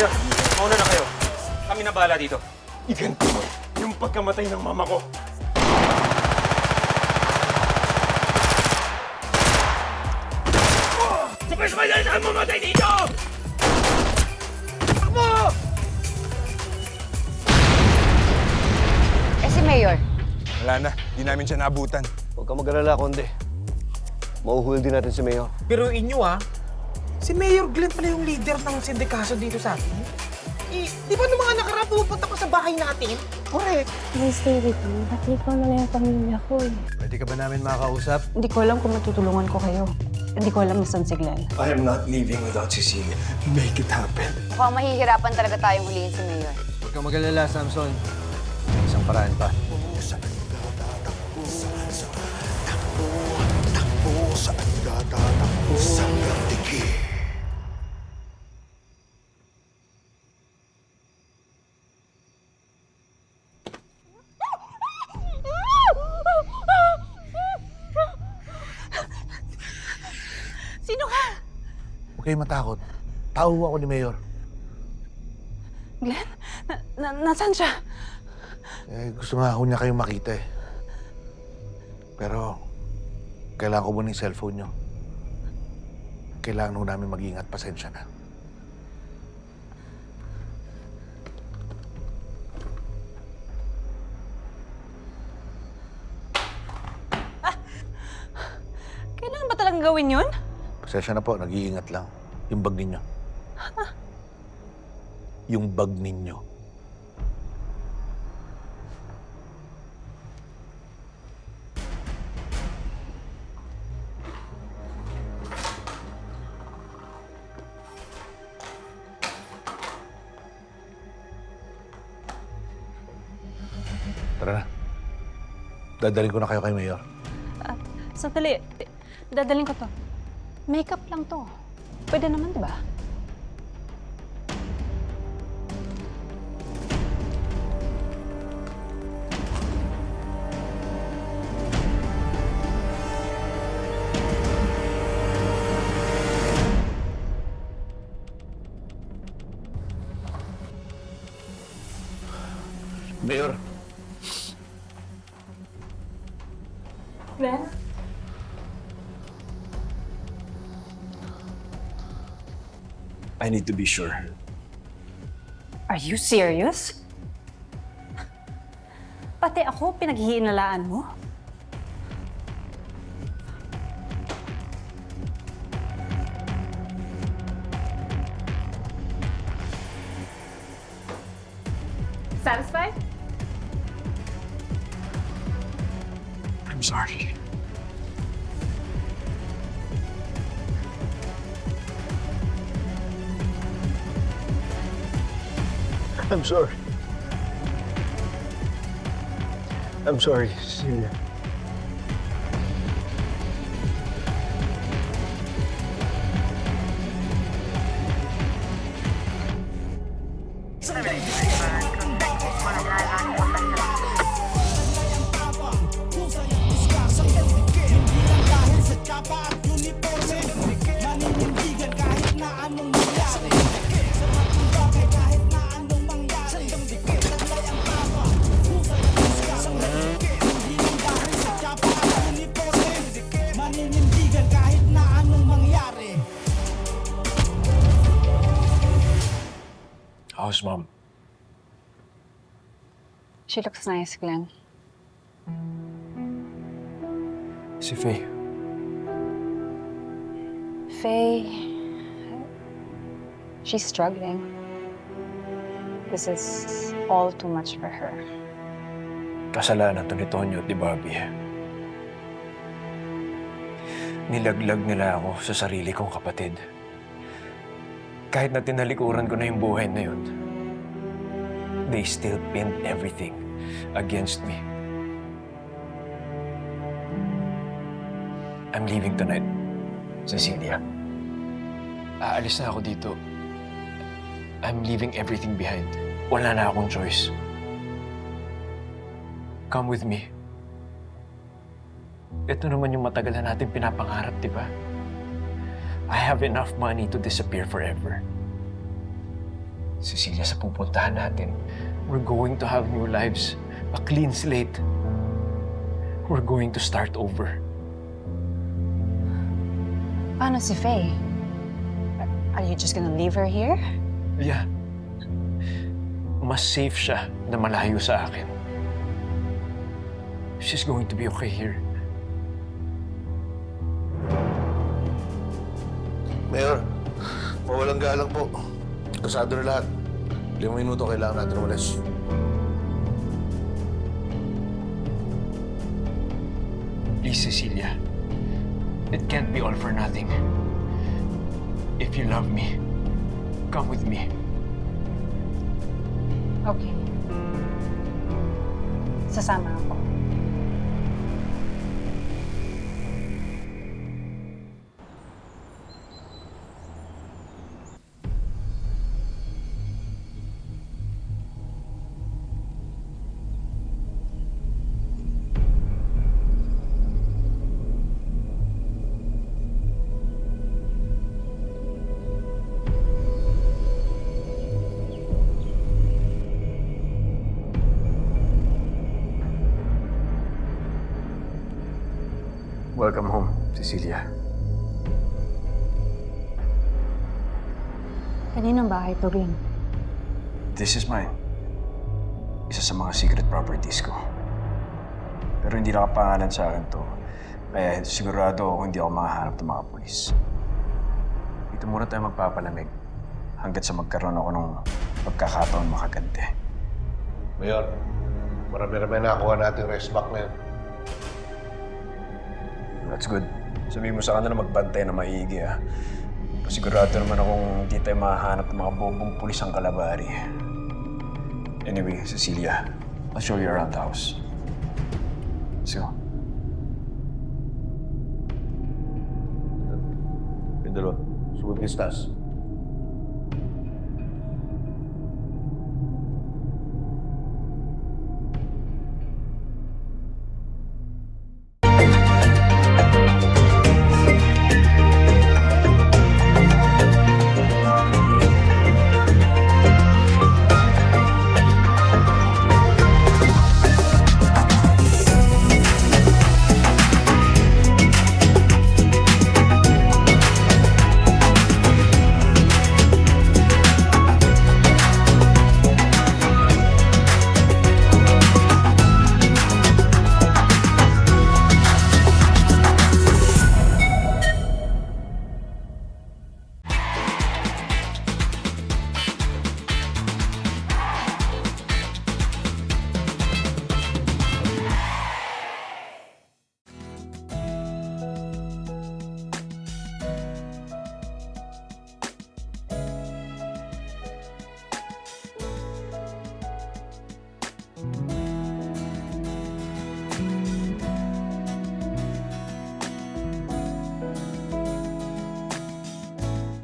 Mayor, mauna na kayo. Kami na bahala dito. Iganti mo yung pagkamatay ng mama ko. Sabay-sabay na saan mamatay dito! Takbo! Si Mayor. Wala na, di namin siya naabutan. Huwag ka mag-alala, Konde. Mauhuli din natin si Mayor. Pero inyo si Mayor Glenn pala yung leader ng sindikaso dito sa atin. Di ba nung mga nakaraan pupunta pa sa bahay natin? Correct. Please stay with me. Pati ko na lang yung pamilya ko eh. Pwede ka ba namin makakausap? Hindi ko alam kung matutulungan ko kayo. Hindi ko alam nasan si Glenn. I am not leaving without Cecilia. Make it happen. Mukhang mahihirapan talaga tayong huliin si Mayor. Huwag kang mag-alala, Samson. Isang paraan pa. Sino ka? Huwag kayong matakot. Tao ako ni Mayor. Glenn? Nasaan siya? Gusto nga ako niya kayong makita eh. Pero, kailangan ko muna yung cellphone niyo. Kailangan ho namin mag-ingat. Pasensya na. Kailangan ba talagang gawin yun? Pasensya na po. Nag-iingat lang. Yung bag ninyo. Yung bag ninyo. Tara na. Dadalhin ko na kayo kay Mayor. Sandali. Dadalhin ko to. Makeup lang to. Pwede naman, di ba? Mayor. Glenn? I need to be sure. Are you serious? Pati ako pinaghihiinalaan mo? Satisfied? I'm sorry. I'm sorry. I'm sorry, Cecilia. How's Mom? She looks nice, Glenn. Si Faye. Faye, she's struggling. This is all too much for her. Kasalanan to ni Tonyo at ni Bobby. Nilaglag nila ako sa sarili kong kapatid. Kahit na tinalikuran ko na yung buhay na yun, they still pinned everything against me. I'm leaving tonight, Cecilia. Aalis na ako dito. I'm leaving everything behind. Wala na akong choice. Come with me. Ito naman yung matagal na natin pinapangarap, di ba? I have enough money to disappear forever. Cecilia, sa pupuntahan natin, we're going to have new lives. A clean slate. We're going to start over. Paano si Faye? Are you just gonna leave her here? Yeah. Mas safe siya na malayo sa akin. She's going to be okay here. Mayor, mawalang galang po. Kasado na lahat. 5 minuto kailangan natin umalis. Please, Cecilia. It can't be all for nothing. If you love me, come with me. Okay. Sasama ako. Welcome home, Cecilia. Kaninang bahay to, Glenn? This is mine. Isa sa mga secret properties ko. Pero hindi nakapangalan sa akin to. Kaya sigurado ako hindi ako makahanap ng mga pulis. Dito muna tayo magpapalamig hanggat sa magkaroon ako ng pagkakataon makaganti. Mayor, marami-rami nakakuha natin rest back na yun. That's good. Sabihin mo sa kanila magbantay na maigi, ha? Pasigurado naman akong hindi tayo makahanap ng mga bobong pulis ang Kalabari. Anyway, Cecilia, I'll show you around the house. Let's go. Yung dalawa, sumipis taas.